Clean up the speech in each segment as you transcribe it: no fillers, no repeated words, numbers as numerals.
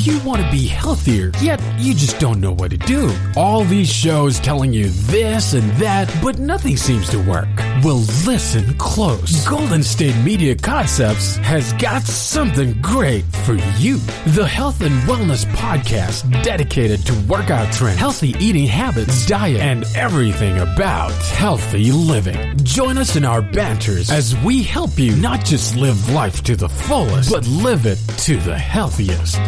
you want to be healthier, yet you just don't know what to do? All these shows telling you this and that, but nothing seems to work. Well, listen close. Golden State Media Concepts has got something great for you. The Health and Wellness Podcast, dedicated to workout trends, healthy eating habits, diet, and everything about healthy living. Join us in our banters as we help you not just live life to the fullest, but live it to the healthiest.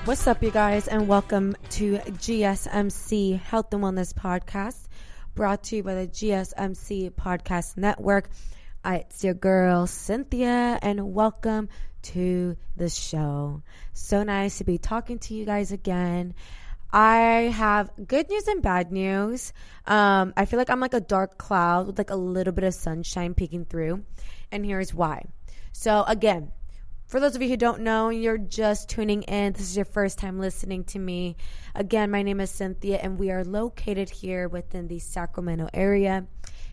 What's up, you guys, and welcome to GSMC Health and Wellness Podcast, brought to you by the GSMC Podcast Network. It's your girl, Cynthia, and welcome to the show. So nice to be talking to you guys again. I have good news and bad news. I feel like I'm like a dark cloud with like a little bit of sunshine peeking through, and here's why. So again, for those of you who don't know, you're just tuning in, this is your first time listening to me. Again, my name is Cynthia, and we are located here within the Sacramento area,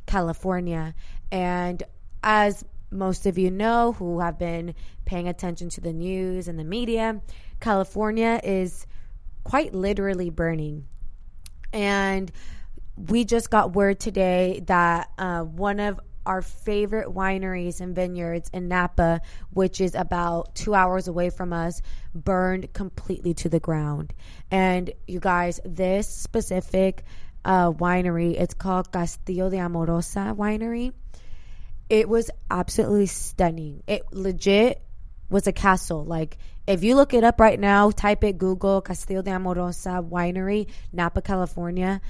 California. And as most of you know who have been paying attention to the news and the media, California is quite literally burning. And we just got word today that one of our favorite wineries and vineyards in Napa, which is about 2 hours away from us, burned completely to the ground. And you guys, this specific winery, it's called Castillo de Amorosa Winery. It was absolutely stunning. It legit was a castle. Like, if you look it up right now, type it, Google Castillo de Amorosa Winery, Napa, California.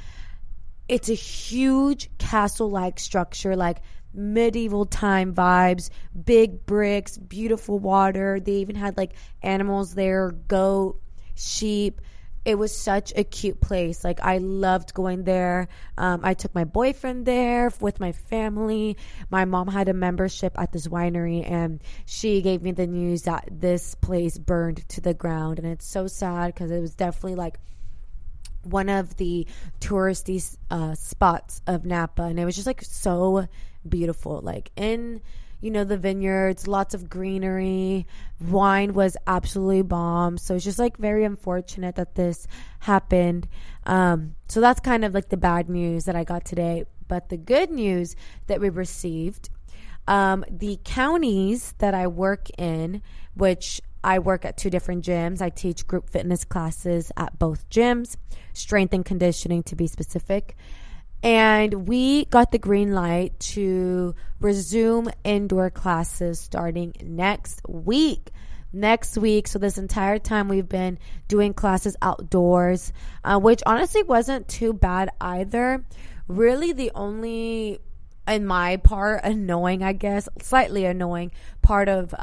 It's a huge castle-like structure, like medieval time vibes, big bricks, beautiful water. They even had like animals there, goat, sheep. It was such a cute place. Like, I loved going there. I took my boyfriend there with my family. My mom had a membership at this winery, and she gave me the news that this place burned to the ground. And it's so sad because it was definitely like one of the touristy spots of Napa, and it was just like so beautiful. Like, in, you know, the vineyards, lots of greenery, wine was absolutely bomb. So it's just like very unfortunate that this happened. So that's kind of like the bad news that I got today. But the good news that we received, the counties that I work in, which I work at two different gyms. I teach group fitness classes at both gyms, strength and conditioning to be specific. And we got the green light to resume indoor classes starting next week. So this entire time we've been doing classes outdoors, which honestly wasn't too bad either. Really, the only, in my part, annoying, I guess, slightly annoying part of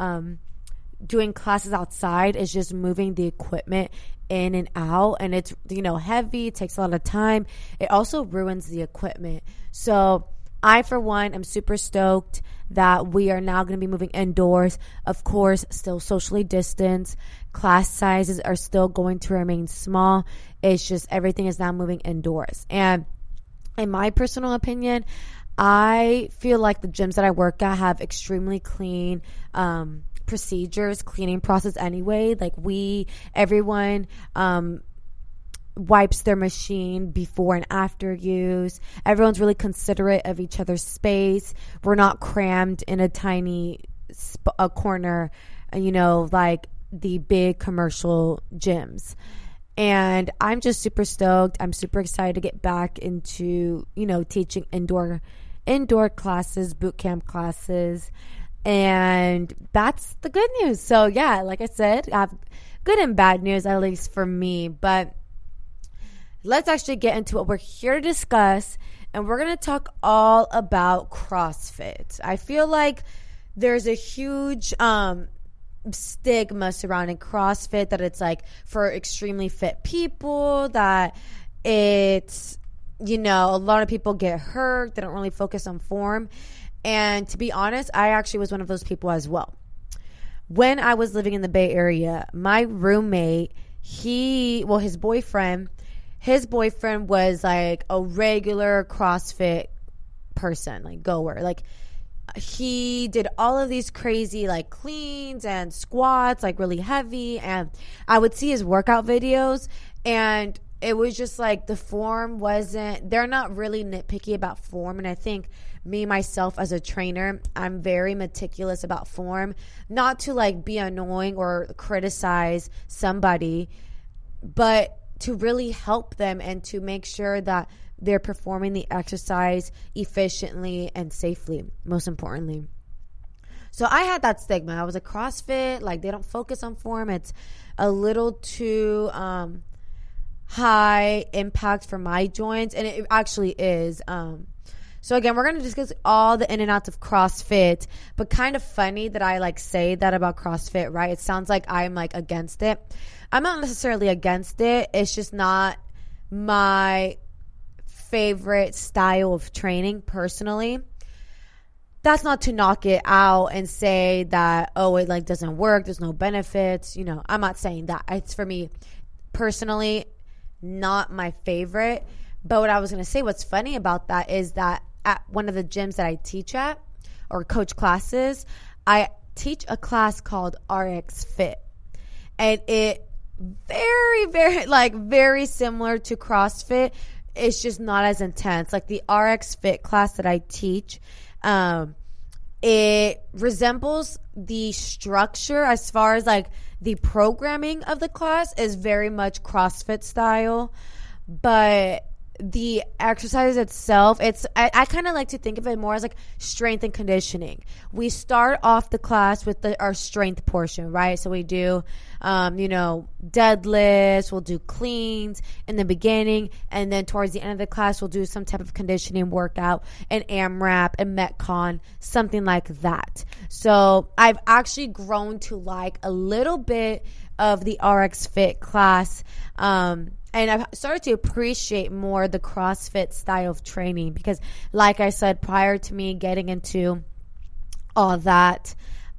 doing classes outside is just moving the equipment in and out, and it's, you know, heavy, it takes a lot of time. It also ruins the equipment. So I, for one, am super stoked that we are now going to be moving indoors. Of course, still socially distanced. Class sizes are still going to remain small. It's just everything is now moving indoors. And in my personal opinion, I feel like the gyms that I work at have extremely clean procedures, cleaning process anyway. Like, everyone wipes their machine before and after use. Everyone's really considerate of each other's space. We're not crammed in a tiny corner, you know, like the big commercial gyms. And I'm just super stoked. I'm super excited to get back into, you know, teaching indoor classes, boot camp classes. And that's the good news. So yeah, like I said, I have good and bad news, at least for me. But let's actually get into what we're here to discuss. And we're going to talk all about CrossFit. I feel like there's a huge stigma surrounding CrossFit, that it's like for extremely fit people, that it's, you know, a lot of people get hurt. They don't really focus on form. And to be honest, I actually was one of those people as well. When I was living in the Bay Area, my roommate, his boyfriend was like a regular CrossFit person, like goer. Like he did all of these crazy like cleans and squats, like really heavy. And I would see his workout videos, and it was just like the form they're not really nitpicky about form. And I think me, myself, as a trainer, I'm very meticulous about form, not to like be annoying or criticize somebody, but to really help them and to make sure that they're performing the exercise efficiently and safely, most importantly. So I had that stigma. I was a CrossFit, like they don't focus on form. It's a little too high impact for my joints, and it actually is. So again, we're going to discuss all the in and outs of CrossFit, but kind of funny that I like say that about CrossFit, right? It sounds like I'm like against it. I'm not necessarily against it. It's just not my favorite style of training personally. That's not to knock it out and say that, oh, it like doesn't work, there's no benefits. You know, I'm not saying that. It's for me personally not my favorite. But what I was going to say, what's funny about that is that at one of the gyms that I teach at or coach classes, I teach a class called Rxfit. And it very similar to CrossFit. It's just not as intense. Like the Rxfit class that I teach, it resembles the structure as far as like the programming of the class is very much CrossFit style, but the exercise itself, I kind of like to think of it more as like strength and conditioning. We start off the class with our strength portion, right? So we do, deadlifts, we'll do cleans in the beginning, and then towards the end of the class, we'll do some type of conditioning workout, an AMRAP, a Metcon, something like that. So I've actually grown to like a little bit of the Rxfit class, and I've started to appreciate more the CrossFit style of training because, like I said, prior to me getting into all that,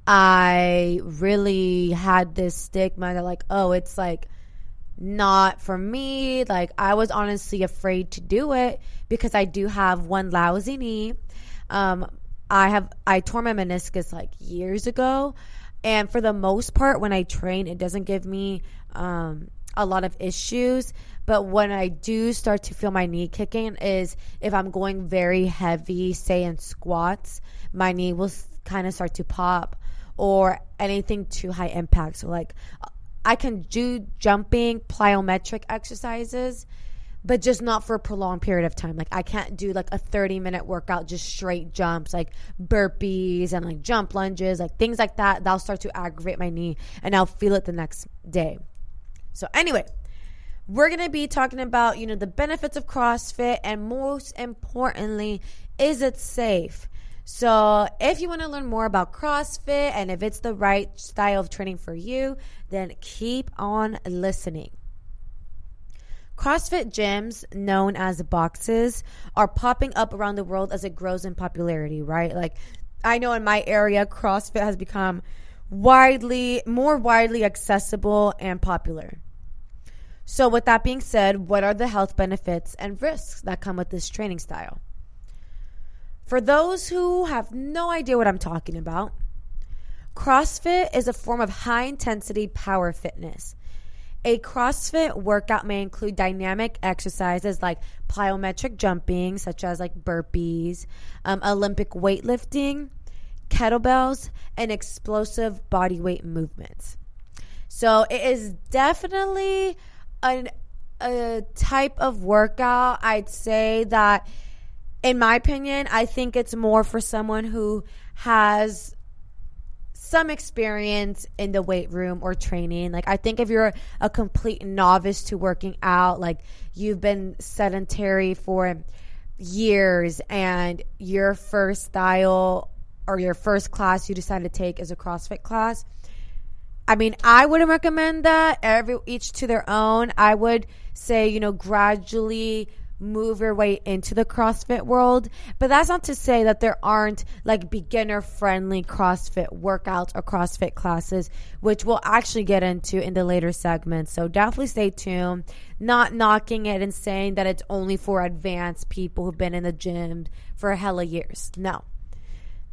I really had this stigma that like, oh, it's like not for me. Like I was honestly afraid to do it because I do have one lousy knee. I tore my meniscus like years ago. And for the most part, when I train, it doesn't give me a lot of issues. But when I do start to feel my knee kicking is if I'm going very heavy, say in squats, my knee will kind of start to pop, or anything too high impact. So like I can do jumping, plyometric exercises, but just not for a prolonged period of time. Like I can't do like a 30-minute workout, just straight jumps, like burpees and like jump lunges, like things like that. That'll start to aggravate my knee and I'll feel it the next day. So anyway, we're going to be talking about, the benefits of CrossFit, and most importantly, is it safe? So if you want to learn more about CrossFit and if it's the right style of training for you, then keep on listening. CrossFit gyms, known as boxes, are popping up around the world as it grows in popularity, right? Like I know in my area, CrossFit has become more widely accessible and popular. So with that being said, what are the health benefits and risks that come with this training style? For those who have no idea what I'm talking about, CrossFit is a form of high-intensity power fitness. A CrossFit workout may include dynamic exercises like plyometric jumping, such as like burpees, Olympic weightlifting, kettlebells, and explosive body weight movements. So it is definitely a type of workout. I'd say that, in my opinion, I think it's more for someone who has some experience in the weight room or training. Like I think if you're a complete novice to working out, like you've been sedentary for years and your first style or your first class you decide to take is a CrossFit class, I mean, I wouldn't recommend that. Each to their own. I would say, gradually move your way into the CrossFit world. But that's not to say that there aren't like beginner friendly CrossFit workouts or CrossFit classes, which we'll actually get into in the later segments. So definitely stay tuned. Not knocking it and saying that it's only for advanced people who've been in the gym for a hella years. No.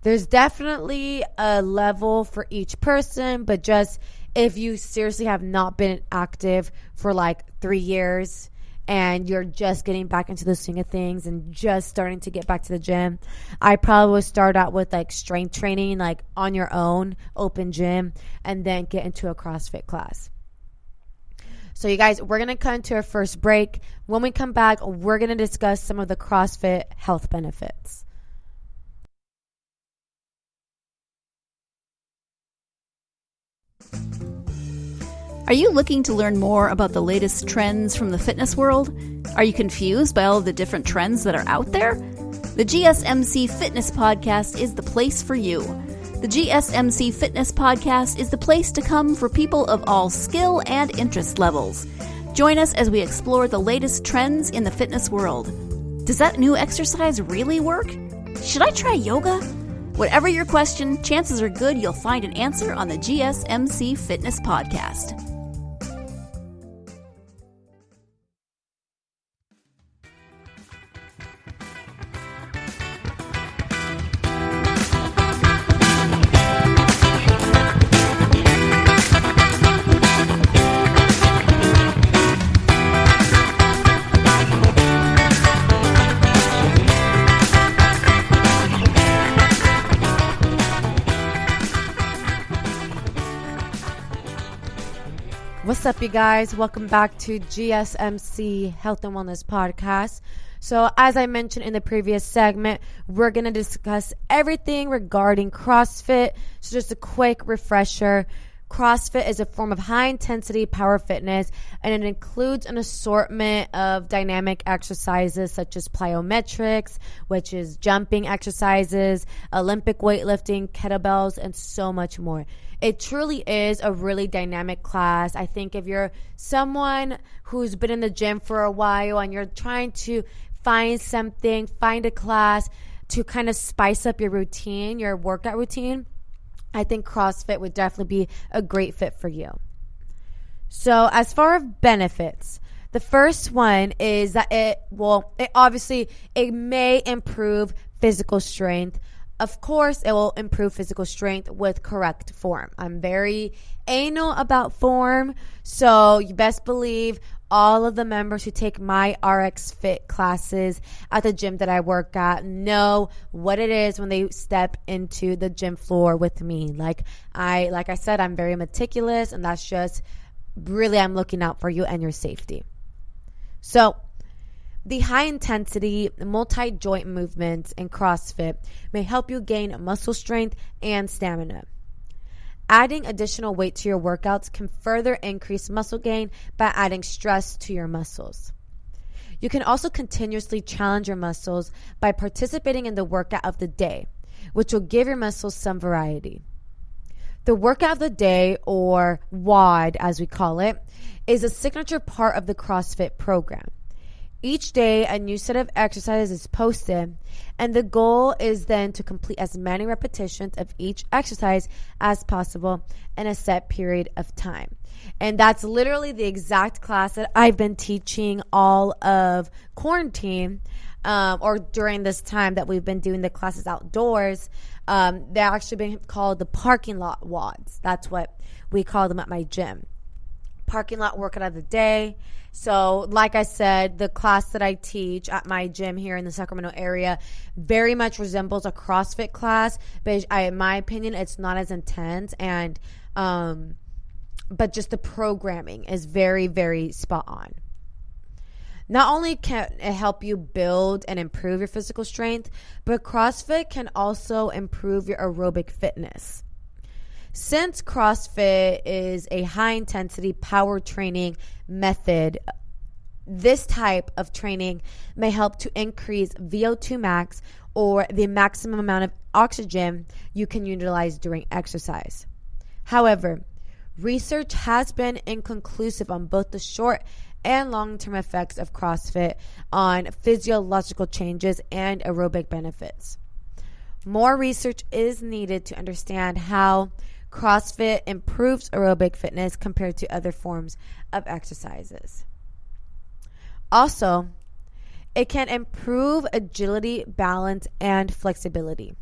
There's definitely a level for each person, but just if you seriously have not been active for like 3 years and you're just getting back into the swing of things and just starting to get back to the gym, I probably would start out with like strength training, like on your own, open gym, and then get into a CrossFit class. So you guys, we're going to cut into our first break. When we come back, we're going to discuss some of the CrossFit health benefits. Are you looking to learn more about the latest trends from the fitness world? Are you confused by all of the different trends that are out there? The GSMC Fitness Podcast is the place for you. The GSMC Fitness Podcast is the place to come for people of all skill and interest levels. Join us as we explore the latest trends in the fitness world. Does that new exercise really work? Should I try yoga? Whatever your question, chances are good you'll find an answer on the GSMC Fitness Podcast. What's up, you guys? Welcome back to GSMC Health and Wellness Podcast. So as I mentioned in the previous segment, we're going to discuss everything regarding CrossFit. So just a quick refresher. CrossFit is a form of high-intensity power fitness, and it includes an assortment of dynamic exercises such as plyometrics, which is jumping exercises, Olympic weightlifting, kettlebells, and so much more. It truly is a really dynamic class. I think if you're someone who's been in the gym for a while and you're trying to find a class to kind of spice up your routine, your workout routine, I think CrossFit would definitely be a great fit for you. So as far as benefits, the first one is that it may improve physical strength. Of course, it will improve physical strength with correct form. I'm very anal about form, so you best believe all of the members who take my Rxfit classes at the gym that I work at know what it is when they step into the gym floor with me. Like I said, I'm very meticulous, and that's just really, I'm looking out for you and your safety. So the high-intensity multi-joint movements in CrossFit may help you gain muscle strength and stamina. Adding additional weight to your workouts can further increase muscle gain by adding stress to your muscles. You can also continuously challenge your muscles by participating in the workout of the day, which will give your muscles some variety. The workout of the day, or WOD as we call it, is a signature part of the CrossFit program. Each day, a new set of exercises is posted, and the goal is then to complete as many repetitions of each exercise as possible in a set period of time. And that's literally the exact class that I've been teaching all of quarantine, or during this time that we've been doing the classes outdoors. They're actually been called the parking lot WODs. That's what we call them at my gym. Parking lot workout of the day. So like I said, the class that I teach at my gym here in the Sacramento area very much resembles a CrossFit class, but in my opinion, it's not as intense, and but just the programming is very, very spot on. Not only can it help you build and improve your physical strength, but CrossFit can also improve your aerobic fitness. Since CrossFit is a high-intensity power training method, this type of training may help to increase VO2 max, or the maximum amount of oxygen you can utilize during exercise. However, Research has been inconclusive on both the short and long-term effects of CrossFit on physiological changes and aerobic benefits. More research is needed to understand how CrossFit improves aerobic fitness compared to other forms of exercises. Also, it can improve agility, balance, and flexibility.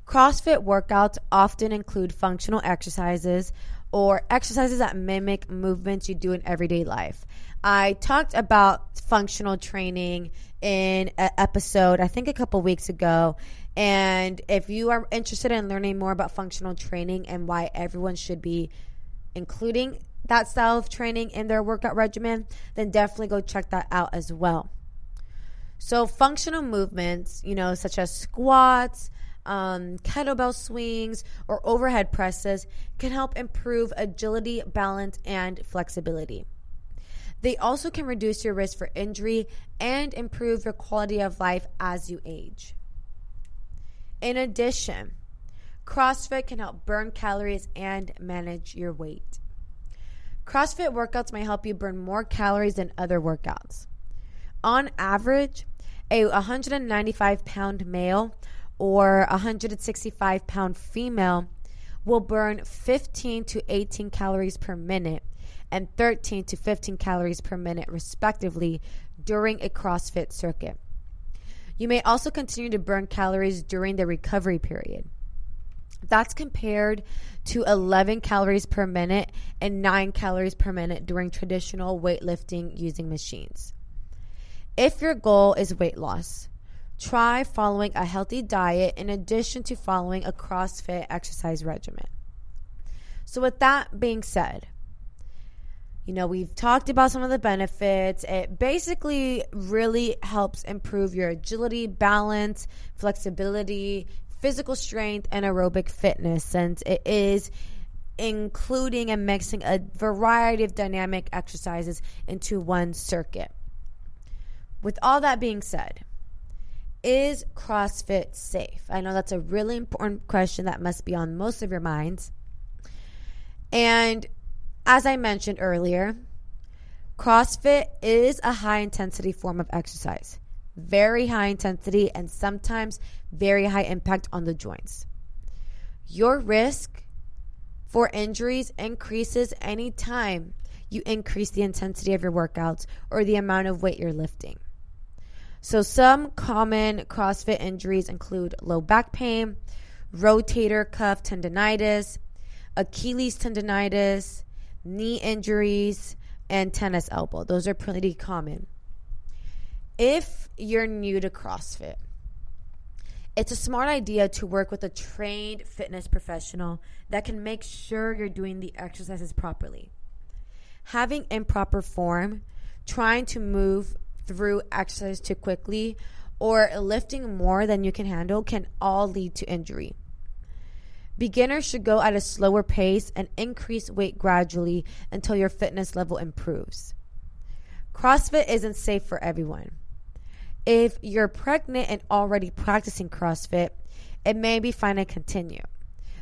CrossFit workouts often include functional exercises or exercises that mimic movements you do in everyday life. I talked about functional training in an episode, I think a couple weeks ago. And if you are interested in learning more about functional training and why everyone should be including that style of training in their workout regimen, then definitely go check that out as well. So functional movements, such as squats, kettlebell swings, or overhead presses can help improve agility, balance, and flexibility. They also can reduce your risk for injury and improve your quality of life as you age. In addition, CrossFit can help burn calories and manage your weight. CrossFit workouts may help you burn more calories than other workouts. On average, a 195-pound male or 165-pound female will burn 15 to 18 calories per minute and 13 to 15 calories per minute, respectively, during a CrossFit circuit. You may also continue to burn calories during the recovery period. That's compared to 11 calories per minute and 9 calories per minute during traditional weightlifting using machines. If your goal is weight loss, try following a healthy diet in addition to following a CrossFit exercise regimen. So with that being said, we've talked about some of the benefits. It basically really helps improve your agility, balance, flexibility, physical strength, and aerobic fitness, since it is including and mixing a variety of dynamic exercises into one circuit. With all that being said, is CrossFit safe? I know that's a really important question that must be on most of your minds. And as I mentioned earlier, CrossFit is a high-intensity form of exercise. Very high intensity and sometimes very high impact on the joints. Your risk for injuries increases anytime you increase the intensity of your workouts or the amount of weight you're lifting. So some common CrossFit injuries include low back pain, rotator cuff tendonitis, Achilles tendonitis, knee injuries, and tennis elbow. Those are pretty common. If you're new to CrossFit, it's a smart idea to work with a trained fitness professional that can make sure you're doing the exercises properly. Having improper form, trying to move through exercise too quickly, or lifting more than you can handle can all lead to injury. Beginners should go at a slower pace and increase weight gradually until your fitness level improves. CrossFit isn't safe for everyone. If you're pregnant and already practicing CrossFit, it may be fine to continue.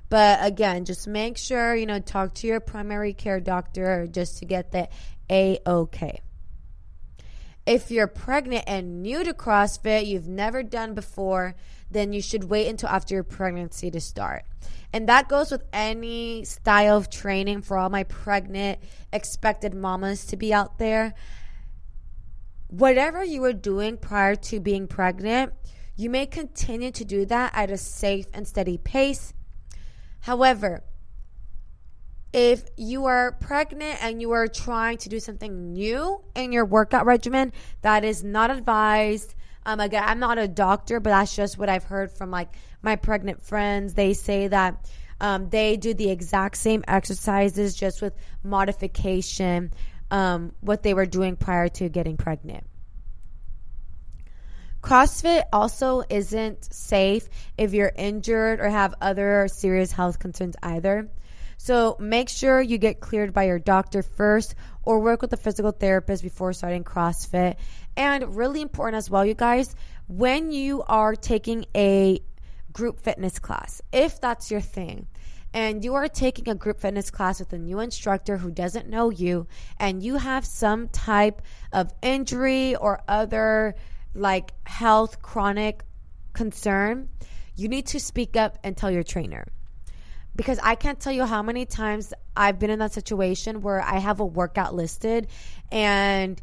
But again, just make sure, talk to your primary care doctor just to get the A-OK. If you're pregnant and new to CrossFit, you've never done before, then you should wait until after your pregnancy to start. And that goes with any style of training for all my pregnant, expected mamas to be out there. Whatever you were doing prior to being pregnant, you may continue to do that at a safe and steady pace. However, if you are pregnant and you are trying to do something new in your workout regimen, that is not advised. Again, I'm not a doctor, but that's just what I've heard from my pregnant friends. They say that they do the exact same exercises, just with modification, what they were doing prior to getting pregnant. CrossFit also isn't safe if you're injured or have other serious health concerns either. So make sure you get cleared by your doctor first or work with a physical therapist before starting CrossFit. And really important as well, you guys, when you are taking a group fitness class, if that's your thing, and you are taking a group fitness class with a new instructor who doesn't know you, and you have some type of injury or other like health chronic concern, you need to speak up and tell your trainer. Because I can't tell you how many times I've been in that situation where I have a workout listed and,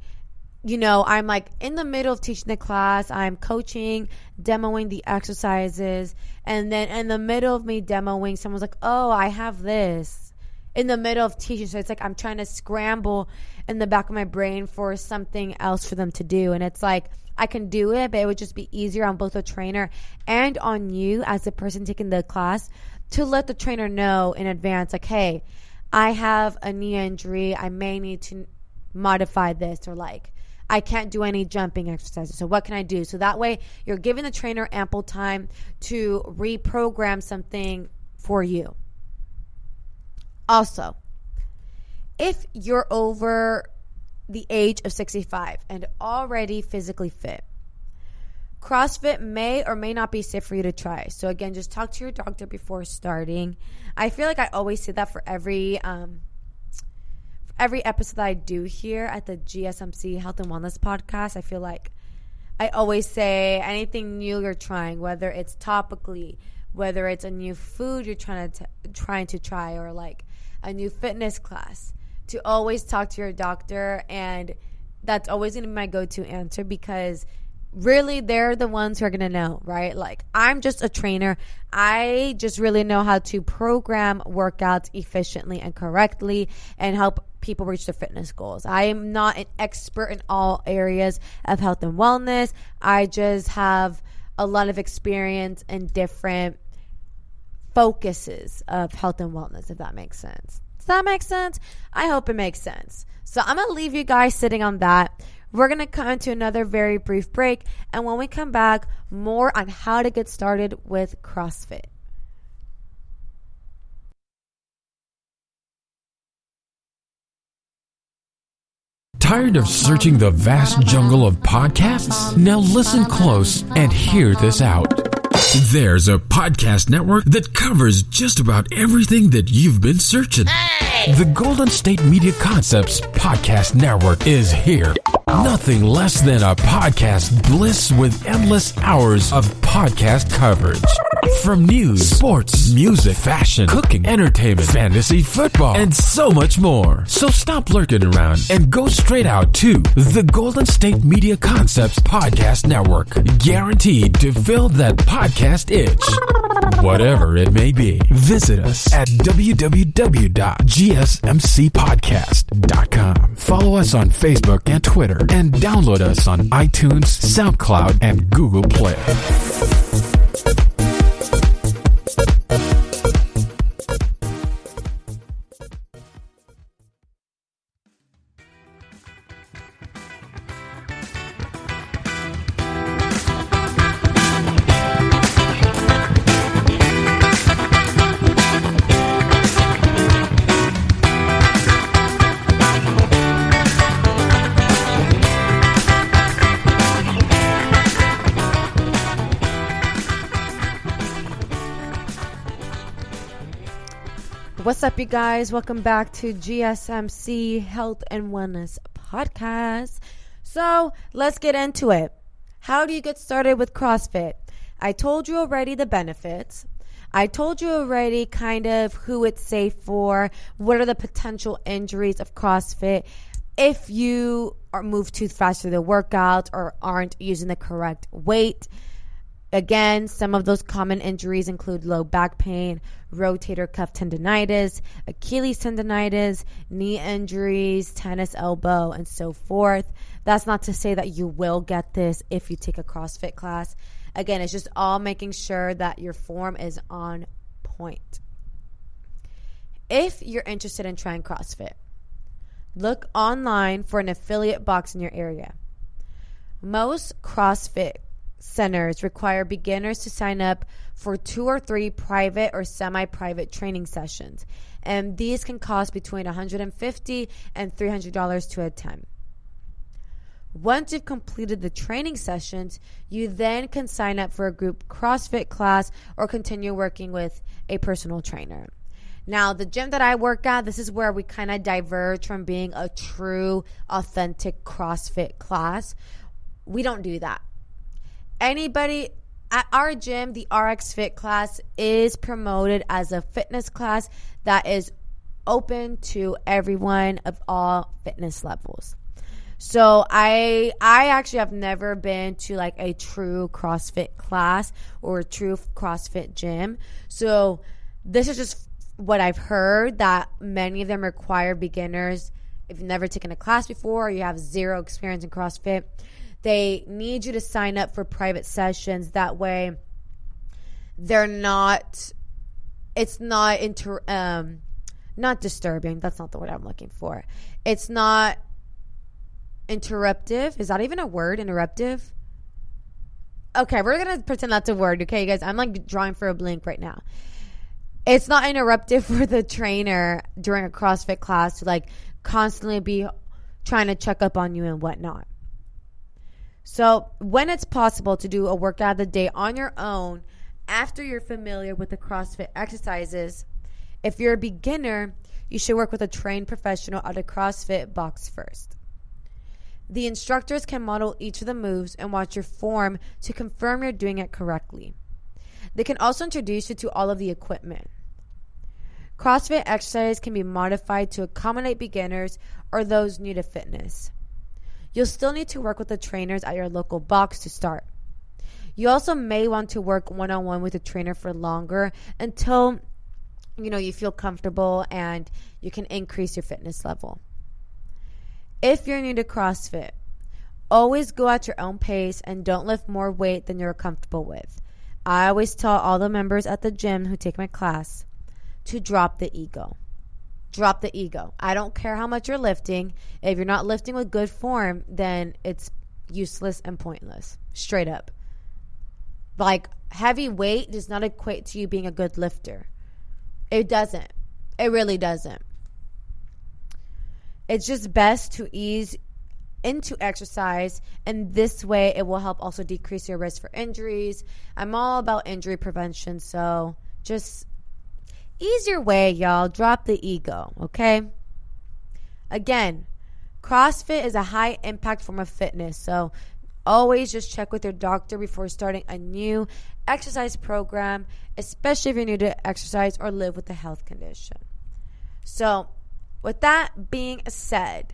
you know, I'm like in the middle of teaching the class, I'm coaching, demoing the exercises, and then in the middle of me demoing, someone's like, oh, I have this in the middle of teaching. So it's like I'm trying to scramble in the back of my brain for something else for them to do. And it's like, I can do it, but it would just be easier on both the trainer and on you as the person taking the class to let the trainer know in advance, like, hey, I have a knee injury. I may need to modify this, or like, I can't do any jumping exercises. So what can I do? So that way you're giving the trainer ample time to reprogram something for you. Also, if you're over the age of 65 and already physically fit, CrossFit may or may not be safe for you to try. So again, just talk to your doctor before starting. I feel like I always say that for every episode that I do here at the GSMC Health and Wellness Podcast. I feel like I always say anything new you're trying, whether it's topically, whether it's a new food you're trying to try, or like a new fitness class, to always talk to your doctor. And that's always going to be my go-to answer, because really they're the ones who are going to know, right? Like, I'm just a trainer. I just really know how to program workouts efficiently and correctly and help people reach their fitness goals. I am not an expert in all areas of health and wellness. I just have a lot of experience in different focuses of health and wellness, if that makes sense. Does that make sense? I hope it makes sense. So I'm going to leave you guys sitting on that. We're going to come into another very brief break, and when we come back, more on how to get started with CrossFit. Tired of searching the vast jungle of podcasts? Now listen close and hear this out. There's a podcast network that covers just about everything that you've been searching. The Golden State Media Concepts Podcast Network is here. Nothing less than a podcast bliss with endless hours of podcast coverage. From news, sports, music, fashion, cooking, entertainment, fantasy, football, and so much more. So stop lurking around and go straight out to the Golden State Media Concepts Podcast Network. Guaranteed to fill that podcast itch. Whatever it may be. Visit us at www.gsmcpodcast.com. Follow us on Facebook and Twitter, and download us on iTunes, SoundCloud, and Google Play. What's up, you guys? Welcome back to GSMC Health and Wellness Podcast. So let's get into it. How do you get started with CrossFit? I told you already the benefits. I told you already kind of who it's safe for, what are the potential injuries of CrossFit if you are moved too fast through the workouts or aren't using the correct weight. Again, some of those common injuries include low back pain, rotator cuff tendonitis, Achilles tendonitis, knee injuries, tennis elbow, and so forth. That's not to say that you will get this if you take a CrossFit class. Again, it's just all making sure that your form is on point. If you're interested in trying CrossFit, look online for an affiliate box in your area. Most CrossFit centers require beginners to sign up for 2 or 3 private or semi-private training sessions, and these can cost between $150 and $300 to attend. Once you've completed the training sessions, you then can sign up for a group CrossFit class or continue working with a personal trainer. Now, the gym that I work at, this is where we kind of diverge from being a true, authentic CrossFit class. We don't do that. Anybody at our gym, the Rxfit class is promoted as a fitness class that is open to everyone of all fitness levels. So I actually have never been to like a true CrossFit class or a true CrossFit gym. So this is just what I've heard, that many of them require beginners. If you've never taken a class before or you have zero experience in CrossFit, they need you to sign up for private sessions. That way it's not not disturbing. That's not the word I'm looking for. It's not interruptive. Is that even a word? Interruptive? Okay, we're going to pretend that's a word. Okay, you guys, I'm like drawing for a blink right now. It's not interruptive for the trainer during a CrossFit class to like constantly be trying to check up on you and whatnot. So when it's possible to do a workout of the day on your own after you're familiar with the CrossFit exercises, if you're a beginner, you should work with a trained professional at a CrossFit box first. The instructors can model each of the moves and watch your form to confirm you're doing it correctly. They can also introduce you to all of the equipment. CrossFit exercises can be modified to accommodate beginners or those new to fitness. You'll still need to work with the trainers at your local box to start. You also may want to work one-on-one with a trainer for longer until you feel comfortable and you can increase your fitness level. If you're new to CrossFit, always go at your own pace and don't lift more weight than you're comfortable with. I always tell all the members at the gym who take my class to drop the ego. Drop the ego. I don't care how much you're lifting. If you're not lifting with good form, then it's useless and pointless. Straight up. Like, heavy weight does not equate to you being a good lifter. It doesn't. It really doesn't. It's just best to ease into exercise, and this way it will help also decrease your risk for injuries. I'm all about injury prevention, so just ease your way, y'all. Drop the ego, okay? Again, CrossFit is a high impact form of fitness, so always just check with your doctor before starting a new exercise program, especially if you're new to exercise or live with a health condition. So with that being said,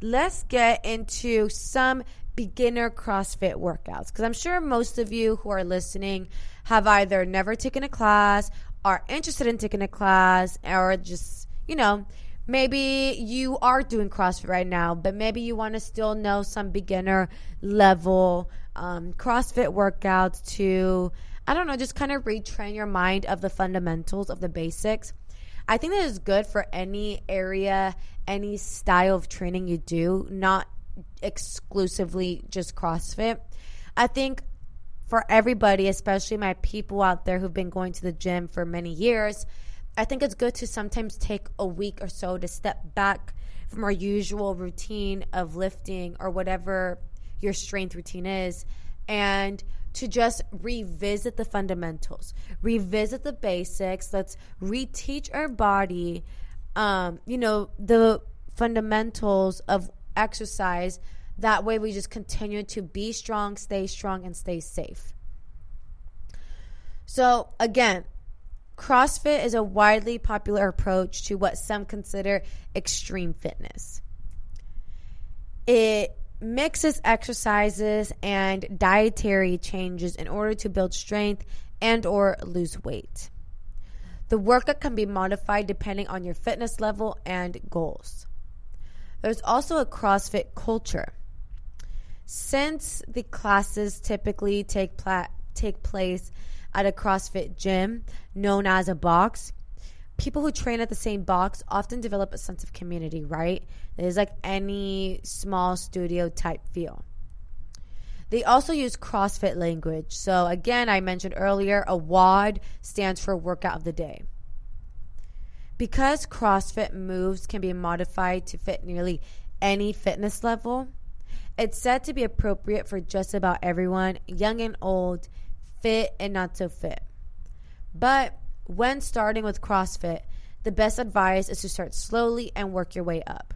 let's get into some beginner CrossFit workouts, because I'm sure most of you who are listening have either never taken a class, are interested in taking a class, or just, maybe you are doing CrossFit right now, but maybe you want to still know some beginner level CrossFit workouts to, just kind of retrain your mind of the fundamentals of the basics. I think that is good for any area, any style of training you do, not exclusively just CrossFit. I think for everybody, especially my people out there who've been going to the gym for many years, I think it's good to sometimes take a week or so to step back from our usual routine of lifting or whatever your strength routine is, and to just revisit the fundamentals, revisit the basics. Let's reteach our body, the fundamentals of exercise. That way we just continue to be strong, and stay safe. So again, CrossFit is a widely popular approach to what some consider extreme fitness. It mixes exercises and dietary changes in order to build strength and or lose weight. The workout can be modified depending on your fitness level and goals. There's also a CrossFit culture. Since the classes typically take place at a CrossFit gym known as a box, people who train at the same box often develop a sense of community, right? There's like any small studio type feel. They also use CrossFit language. So again, I mentioned earlier, a WOD stands for workout of the day. Because CrossFit moves can be modified to fit nearly any fitness level, it's said to be appropriate for just about everyone, young and old, fit and not so fit. But when starting with CrossFit, the best advice is to start slowly and work your way up.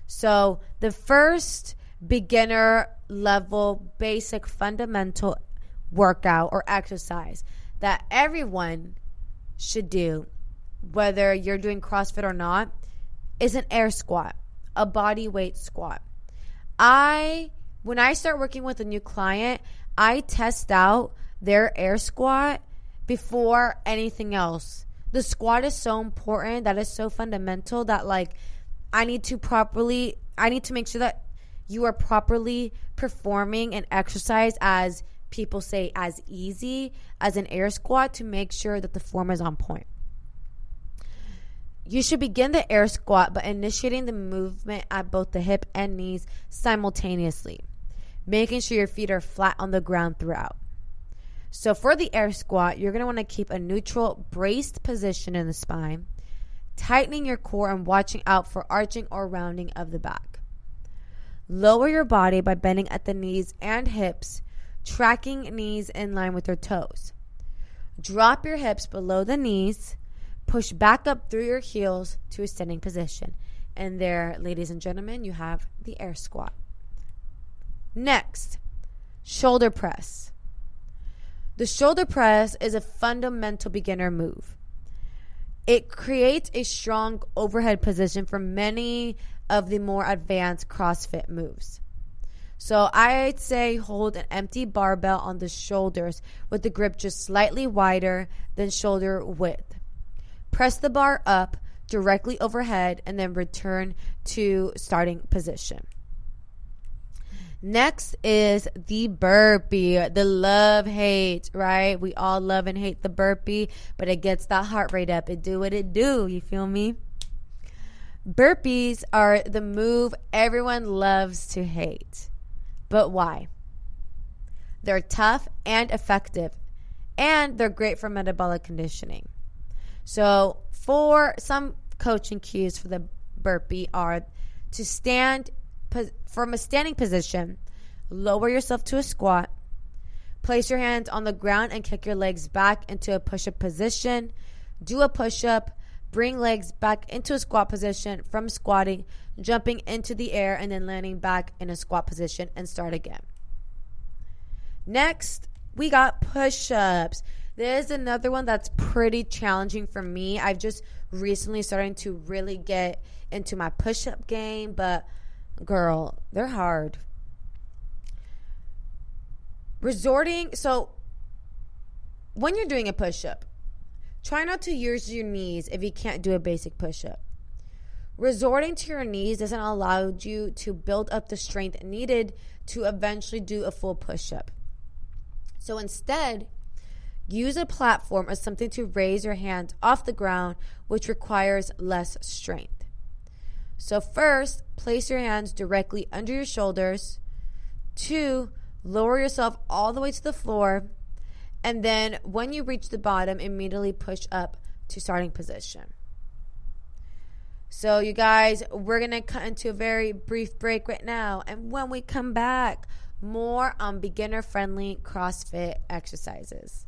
So the first beginner level, basic, fundamental workout or exercise that everyone should do, whether you're doing CrossFit or not, is an air squat, a body weight squat. When I start working with a new client, I test out their air squat before anything else. The squat is so important. That is so fundamental that I need to make sure that you are properly performing an exercise, as people say, as easy as an air squat, to make sure that the form is on point. You should begin the air squat by initiating the movement at both the hip and knees simultaneously, making sure your feet are flat on the ground throughout. So for the air squat, you're going to want to keep a neutral, braced position in the spine, tightening your core and watching out for arching or rounding of the back. Lower your body by bending at the knees and hips, tracking knees in line with your toes. Drop your hips below the knees. Push back up through your heels to a standing position. And there, ladies and gentlemen, you have the air squat. Next, shoulder press. The shoulder press is a fundamental beginner move. It creates a strong overhead position for many of the more advanced CrossFit moves. So I'd say hold an empty barbell on the shoulders with the grip just slightly wider than shoulder width. Press the bar up directly overhead and then return to starting position. Next is the burpee, the love-hate, right? We all love and hate the burpee, but it gets that heart rate up. It do what it do, you feel me? Burpees are the move everyone loves to hate. But why? They're tough and effective, and they're great for metabolic conditioning. So for some coaching cues for the burpee are to stand from a standing position, lower yourself to a squat, place your hands on the ground and kick your legs back into a push-up position, do a push-up, bring legs back into a squat position from squatting, jumping into the air, and then landing back in a squat position and start again. Next, we got push-ups. There's another one that's pretty challenging for me. I've just recently started to really get into my push-up game, but girl, they're hard. So when you're doing a push-up, try not to use your knees if you can't do a basic push-up. Resorting to your knees doesn't allow you to build up the strength needed to eventually do a full push-up. So instead, use a platform or something to raise your hands off the ground, which requires less strength. So first, place your hands directly under your shoulders. 2, lower yourself all the way to the floor. And then when you reach the bottom, immediately push up to starting position. So you guys, we're going to cut into a very brief break right now. And when we come back, more on beginner-friendly CrossFit exercises.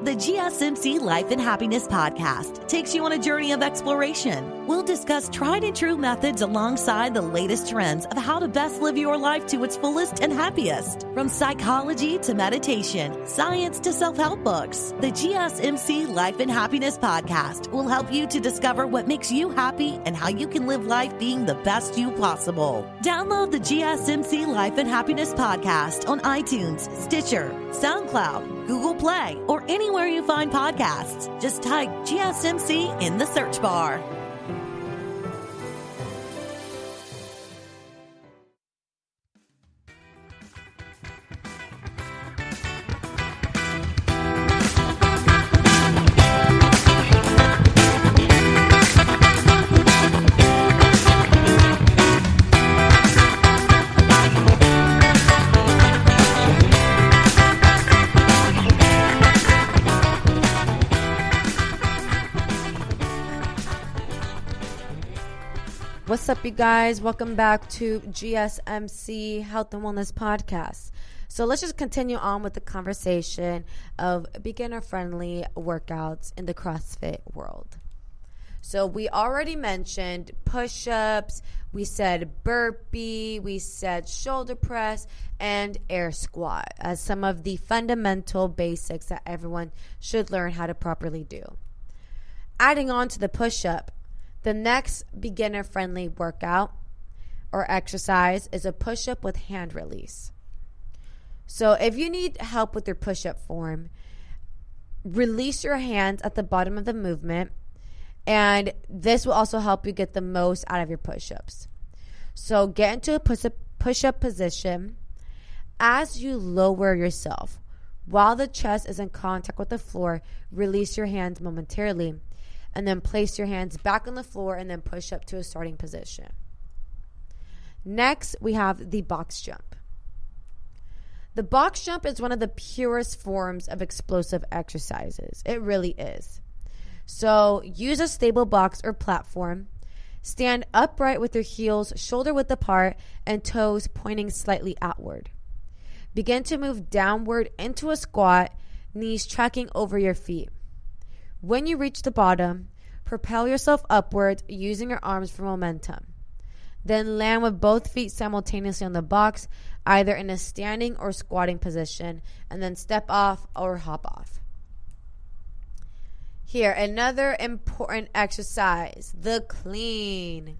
The GSMC Life and Happiness podcast takes you on a journey of exploration. We'll discuss tried and true methods alongside the latest trends of how to best live your life to its fullest and happiest. From psychology to meditation, science to self-help books, the GSMC Life and Happiness podcast will help you to discover what makes you happy and how you can live life being the best you possible. Download the GSMC Life and Happiness podcast on iTunes, Stitcher, SoundCloud, Google Play, or anywhere you find podcasts. Just type GSMC in the search bar. What's up, you guys? Welcome back to GSMC Health and Wellness Podcast. So let's just continue on with the conversation of beginner-friendly workouts in the CrossFit world. So we already mentioned push-ups, we said burpee, we said shoulder press, and air squat as some of the fundamental basics that everyone should learn how to properly do. Adding on to the push-up, the next beginner-friendly workout or exercise is a push-up with hand release. So if you need help with your push-up form, release your hands at the bottom of the movement, and this will also help you get the most out of your push-ups. So get into a push-up position. As you lower yourself, while the chest is in contact with the floor, release your hands momentarily, and then place your hands back on the floor and then push up to a starting position. Next, we have the box jump. The box jump is one of the purest forms of explosive exercises. It really is. So use a stable box or platform. Stand upright with your heels shoulder width apart and toes pointing slightly outward. Begin to move downward into a squat, knees tracking over your feet. When you reach the bottom, propel yourself upwards using your arms for momentum. Then land with both feet simultaneously on the box, either in a standing or squatting position, and then step off or hop off. Here, another important exercise, the clean.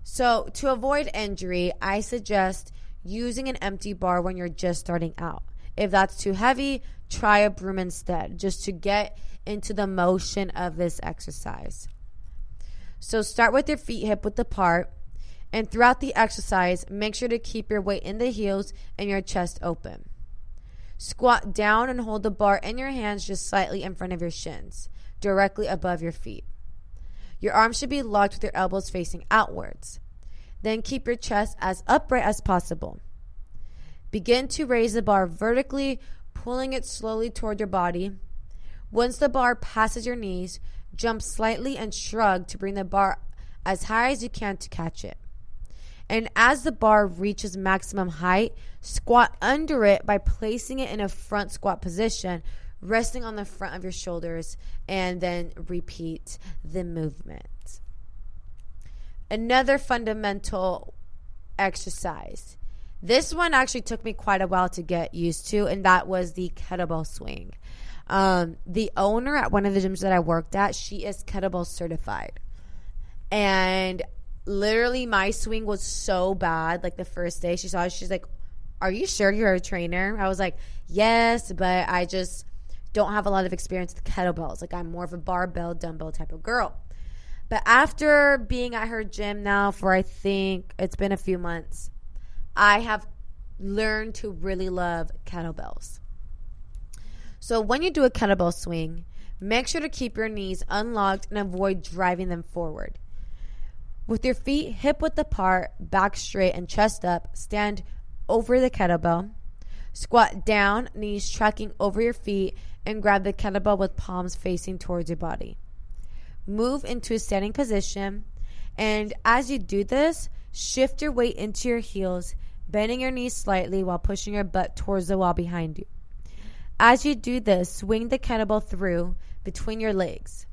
So to avoid injury, I suggest using an empty bar when you're just starting out. If that's too heavy, try a broom instead, just to get into the motion of this exercise. So start with your feet hip width apart, and throughout the exercise, make sure to keep your weight in the heels and your chest open. Squat down and hold the bar in your hands just slightly in front of your shins, directly above your feet. Your arms should be locked with your elbows facing outwards. Then keep your chest as upright as possible. Begin to raise the bar vertically, pulling it slowly toward your body. Once the bar passes your knees, jump slightly and shrug to bring the bar as high as you can to catch it. And as the bar reaches maximum height, squat under it by placing it in a front squat position, resting on the front of your shoulders, and then repeat the movement. Another fundamental exercise. This one actually took me quite a while to get used to, and that was the kettlebell swing. The owner at one of the gyms that I worked at, she is kettlebell certified. And literally my swing was so bad. Like the first day she saw it, she's like, "Are you sure you're a trainer?" I was like, "Yes, but I just don't have a lot of experience with kettlebells. Like I'm more of a barbell, dumbbell type of girl." But after being at her gym now for I think it's been a few months, I have learned to really love kettlebells. So when you do a kettlebell swing, make sure to keep your knees unlocked and avoid driving them forward. With your feet hip width apart, back straight and chest up, stand over the kettlebell. Squat down, knees tracking over your feet, and grab the kettlebell with palms facing towards your body. Move into a standing position, and as you do this, shift your weight into your heels, bending your knees slightly while pushing your butt towards the wall behind you. As you do this, swing the kettlebell through between your legs.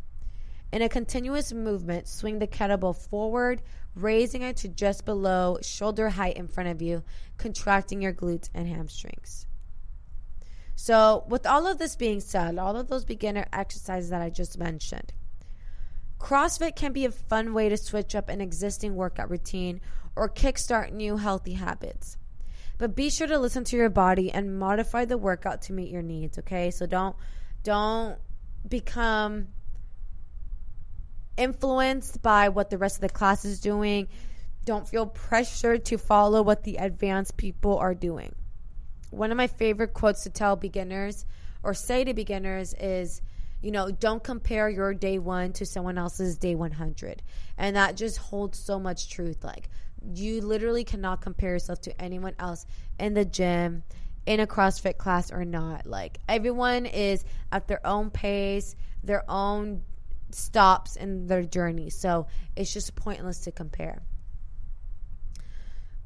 In a continuous movement, swing the kettlebell forward, raising it to just below shoulder height in front of you, contracting your glutes and hamstrings. So with all of this being said, all of those beginner exercises that I just mentioned, CrossFit can be a fun way to switch up an existing workout routine or kickstart new healthy habits. But be sure to listen to your body and modify the workout to meet your needs, okay? So don't become influenced by what the rest of the class is doing. Don't feel pressured to follow what the advanced people are doing. One of my favorite quotes to tell beginners or say to beginners is, don't compare your day 1 to someone else's day 100. And that just holds so much truth. Like, you literally cannot compare yourself to anyone else in the gym, in a CrossFit class or not. Like, everyone is at their own pace, their own stops in their journey. So it's just pointless to compare.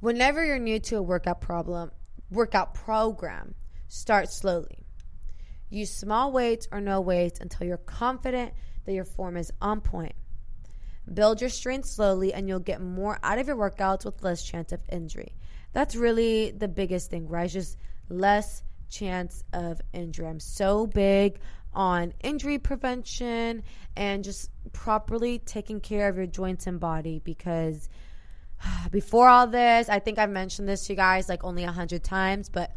Whenever you're new to a workout workout program, start slowly. Use small weights or no weights until you're confident that your form is on point. Build your strength slowly and you'll get more out of your workouts with less chance of injury. That's really the biggest thing, right? Just less chance of injury. I'm so big on injury prevention and just properly taking care of your joints and body, because before all this, I think I've mentioned this to you guys like only 100 times, but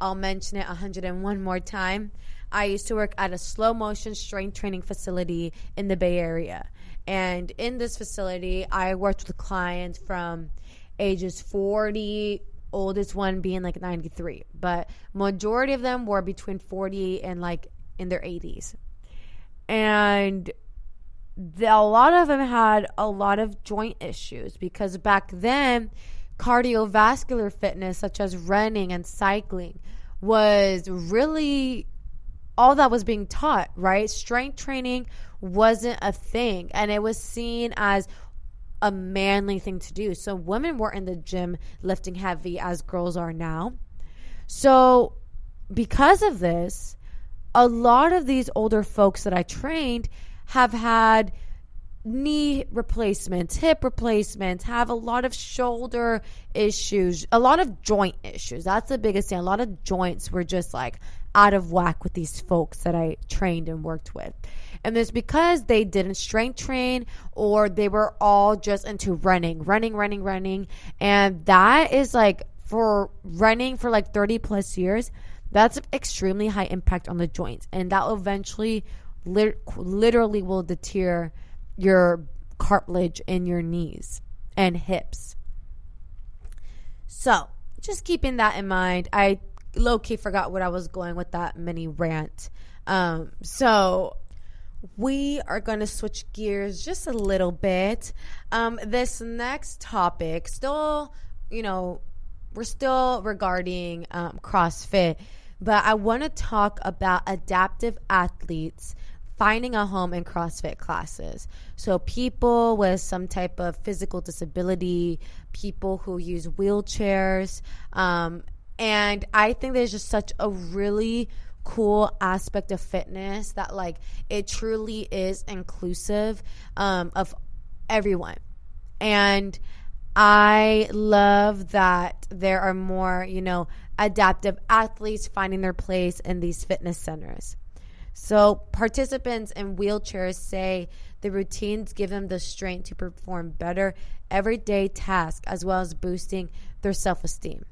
I'll mention it 101 more time. I used to work at a slow motion strength training facility in the Bay Area. And in this facility, I worked with clients from ages 40, oldest one being like 93. But majority of them were between 40 and like in their 80s. And a lot of them had a lot of joint issues, because back then, cardiovascular fitness such as running and cycling was really all that was being taught, right? Strength training wasn't a thing, and it was seen as a manly thing to do. So women weren't in the gym lifting heavy as girls are now. So because of this, a lot of these older folks that I trained have had knee replacements, hip replacements, have a lot of shoulder issues, a lot of joint issues. That's the biggest thing. A lot of joints were just like out of whack with these folks that I trained and worked with. And it's because they didn't strength train, or they were all just into running. And that is like, for running for like 30 plus years, that's extremely high impact on the joints. And that eventually literally will deter your cartilage in your knees and hips. So just keeping that in mind, I low-key forgot what I was going with that mini rant. So we are going to switch gears just a little bit. This next topic, still, we're still regarding CrossFit, but I want to talk about adaptive athletes finding a home in CrossFit classes. So people with some type of physical disability, people who use wheelchairs, and I think there's just such a really cool aspect of fitness that like it truly is inclusive of everyone. And I love that there are more, adaptive athletes finding their place in these fitness centers. So participants in wheelchairs say the routines give them the strength to perform better everyday tasks, as well as boosting their self-esteem.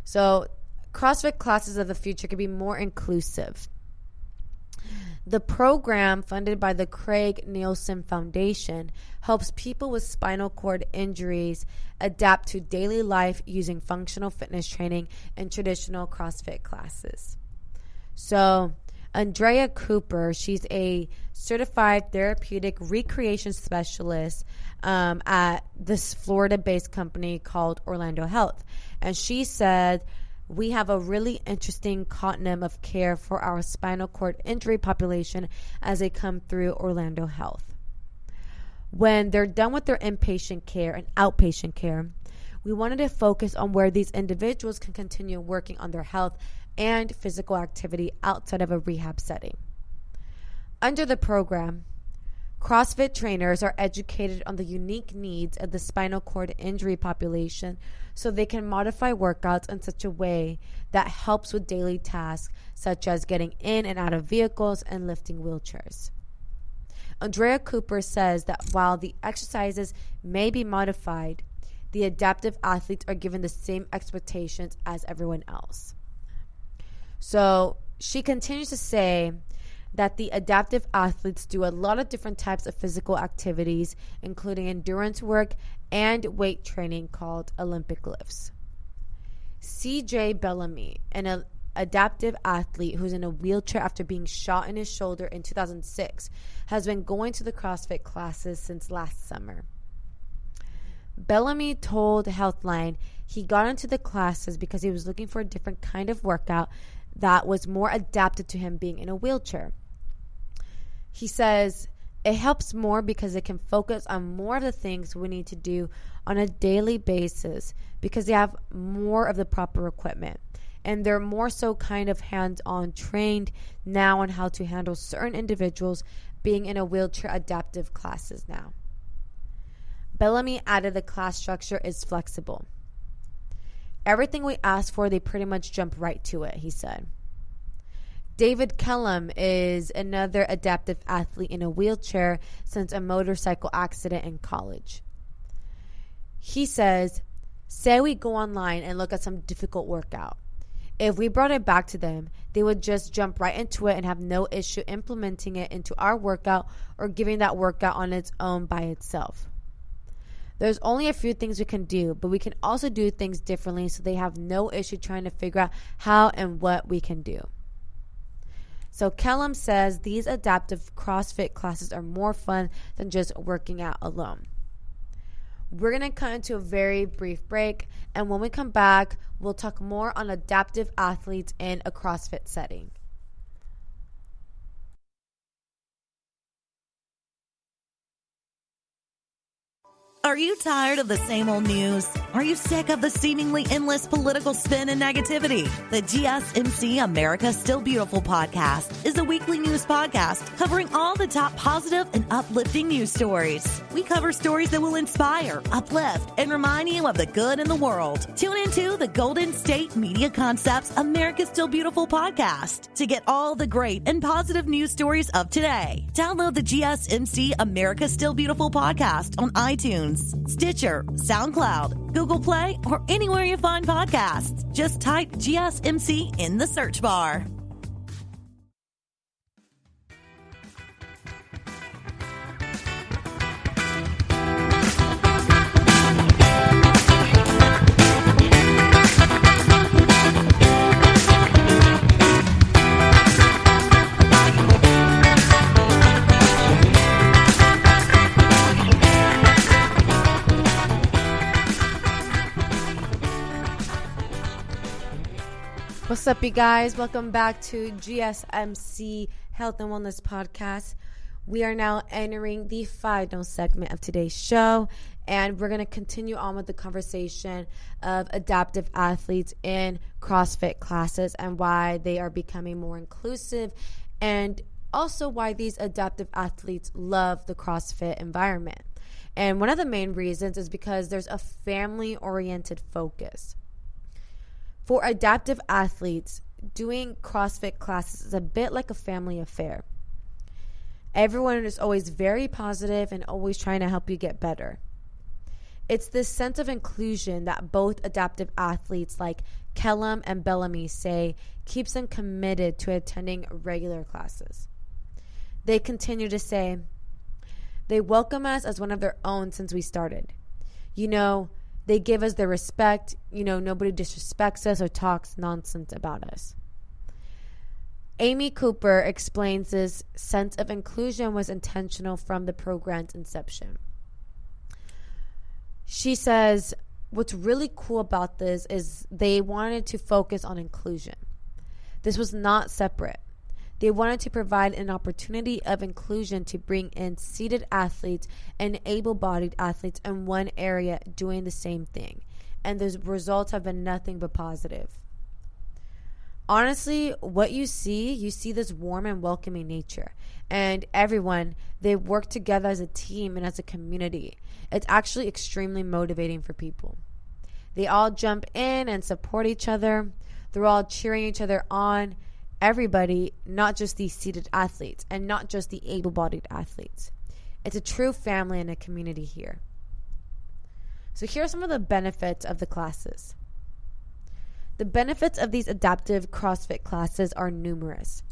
So CrossFit classes of the future can be more inclusive. The program, funded by the Craig Nielsen Foundation, helps people with spinal cord injuries adapt to daily life using functional fitness training and traditional CrossFit classes. So Andrea Cooper, she's a certified therapeutic recreation specialist at this Florida-based company called Orlando Health. And she said, we have a really interesting continuum of care for our spinal cord injury population as they come through Orlando Health. When they're done with their inpatient care and outpatient care, we wanted to focus on where these individuals can continue working on their health and physical activity outside of a rehab setting. Under the program, CrossFit trainers are educated on the unique needs of the spinal cord injury population so they can modify workouts in such a way that helps with daily tasks such as getting in and out of vehicles and lifting wheelchairs. Andrea Cooper says that while the exercises may be modified, the adaptive athletes are given the same expectations as everyone else. So she continues to say that the adaptive athletes do a lot of different types of physical activities, including endurance work and weight training called Olympic lifts. CJ Bellamy, an adaptive athlete who's in a wheelchair after being shot in his shoulder in 2006, has been going to the CrossFit classes since last summer. Bellamy told Healthline he got into the classes because he was looking for a different kind of workout that was more adapted to him being in a wheelchair. He says, It helps more because it can focus on more of the things we need to do on a daily basis because they have more of the proper equipment. And they're more so kind of hands-on trained now on how to handle certain individuals being in a wheelchair adaptive classes now. Bellamy added the class structure is flexible. Everything we ask for, they pretty much jump right to it, he said. David Kellum is another adaptive athlete in a wheelchair since a motorcycle accident in college. He says, say we go online and look at some difficult workout. If we brought it back to them, they would just jump right into it and have no issue implementing it into our workout or giving that workout on its own by itself. There's only a few things we can do, but we can also do things differently so they have no issue trying to figure out how and what we can do. So Kellum says these adaptive CrossFit classes are more fun than just working out alone. We're going to cut into a very brief break, and when we come back, we'll talk more on adaptive athletes in a CrossFit setting. Are you tired of the same old news? Are you sick of the seemingly endless political spin and negativity? The GSMC America Still Beautiful podcast is a weekly news podcast covering all the top positive and uplifting news stories. We cover stories that will inspire, uplift, and remind you of the good in the world. Tune into the Golden State Media Concepts America Still Beautiful podcast to get all the great and positive news stories of today. Download the GSMC America Still Beautiful podcast on iTunes, Stitcher, SoundCloud, Google Play, or anywhere you find podcasts. Just type GSMC in the search bar. What's up, you guys? Welcome back to GSMC Health and Wellness Podcast. We are now entering the final segment of today's show, and we're going to continue on with the conversation of adaptive athletes in CrossFit classes and why they are becoming more inclusive, and also why these adaptive athletes love the CrossFit environment. And one of the main reasons is because there's a family-oriented focus. For adaptive athletes, doing CrossFit classes is a bit like a family affair. Everyone is always very positive and always trying to help you get better. It's this sense of inclusion that both adaptive athletes like Kellum and Bellamy say keeps them committed to attending regular classes. They continue to say, they welcome us as one of their own since we started. You know, they give us their respect. You know, nobody disrespects us or talks nonsense about us. Amy Cooper explains this sense of inclusion was intentional from the program's inception. She says, what's really cool about this is they wanted to focus on inclusion. This was not separate. They wanted to provide an opportunity of inclusion to bring in seated athletes and able-bodied athletes in one area doing the same thing. And the results have been nothing but positive. Honestly, what you see this warm and welcoming nature. And everyone, they work together as a team and as a community. It's actually extremely motivating for people. They all jump in and support each other. They're all cheering each other on. Everybody, not just these seated athletes and not just the able-bodied athletes. It's a true family and a community here. So here are some of the benefits of the classes. The benefits of these adaptive CrossFit classes are numerous.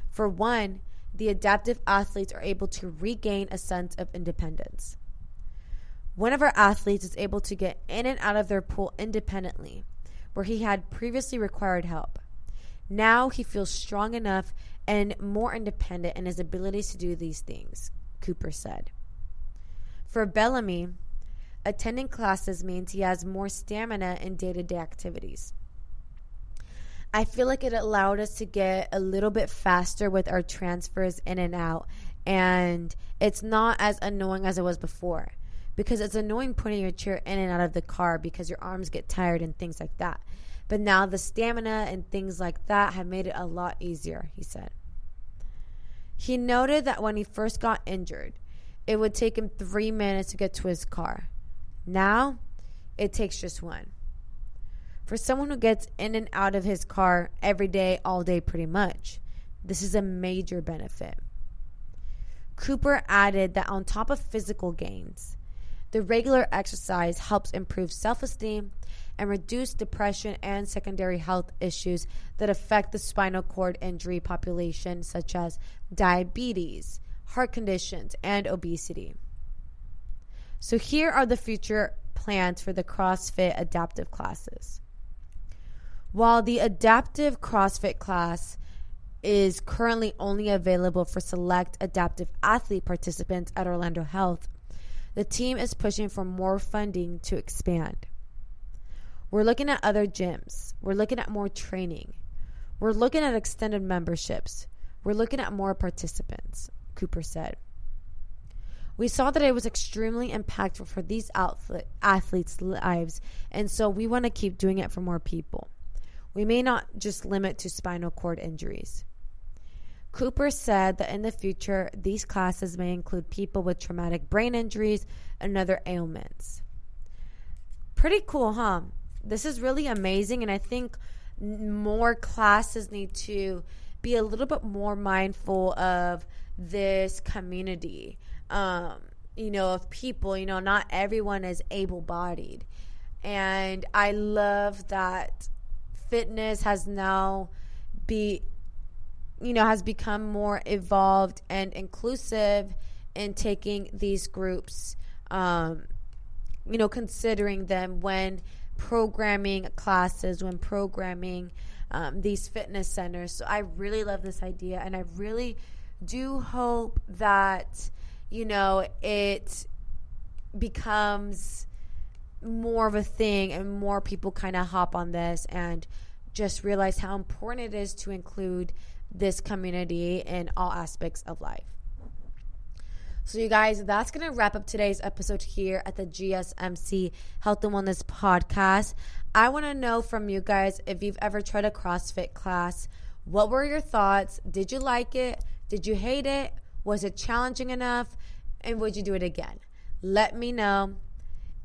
For one, the adaptive athletes are able to regain a sense of independence. One of our athletes is able to get in and out of their pool independently, where he had previously required help. Now he feels strong enough and more independent in his abilities to do these things, Cooper said. For Bellamy, attending classes means he has more stamina in day-to-day activities. I feel like it allowed us to get a little bit faster with our transfers in and out, and it's not as annoying as it was before, because it's annoying putting your chair in and out of the car because your arms get tired and things like that. But now the stamina and things like that have made it a lot easier, he said. He noted that when he first got injured, it would take him 3 minutes to get to his car. Now, it takes just 1. For someone who gets in and out of his car every day, all day pretty much, this is a major benefit. Cooper added that on top of physical gains, the regular exercise helps improve self-esteem and reduce depression and secondary health issues that affect the spinal cord injury population, such as diabetes, heart conditions, and obesity. So here are the future plans for the CrossFit adaptive classes. While the adaptive CrossFit class is currently only available for select adaptive athlete participants at Orlando Health, the team is pushing for more funding to expand. We're looking at other gyms. We're looking at more training. We're looking at extended memberships. We're looking at more participants, Cooper said. We saw that it was extremely impactful for these athletes' lives, and so we want to keep doing it for more people. We may not just limit to spinal cord injuries. Cooper said that in the future, these classes may include people with traumatic brain injuries and other ailments. Pretty cool, huh? This is really amazing, and I think more classes need to be a little bit more mindful of this community, of people. Not everyone is able-bodied. And I love that fitness has now has become more evolved and inclusive in taking these groups, considering them when programming classes, when programming these fitness centers. So I really love this idea, and I really do hope that, it becomes more of a thing and more people kind of hop on this and just realize how important it is to include this community in all aspects of life. So you guys, that's going to wrap up today's episode here at the GSMC Health and Wellness Podcast. I want to know from you guys if you've ever tried a CrossFit class. What were your thoughts? Did you like it? Did you hate it? Was it challenging enough? And would you do it again? Let me know.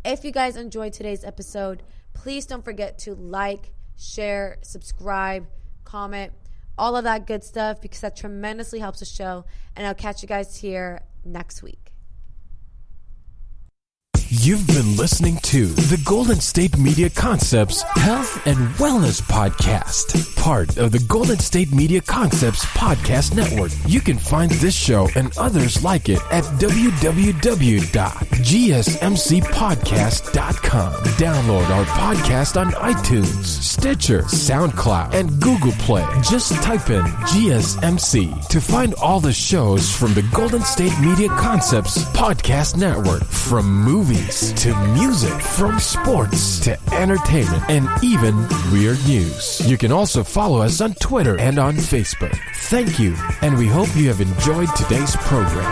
If you guys enjoyed today's episode, please don't forget to like, share, subscribe, comment, all of that good stuff, because that tremendously helps the show. And I'll catch you guys here next week. You've been listening to the Golden State Media Concepts Health and Wellness Podcast, part of the Golden State Media Concepts Podcast Network. You can find this show and others like it at www.gsmcpodcast.com. Download our podcast on iTunes, Stitcher, SoundCloud, and Google Play. Just type in GSMC to find all the shows from the Golden State Media Concepts Podcast Network, from movies to music, from sports to entertainment, and even weird news. You can also follow us on Twitter and on Facebook. Thank you, and we hope you have enjoyed today's program.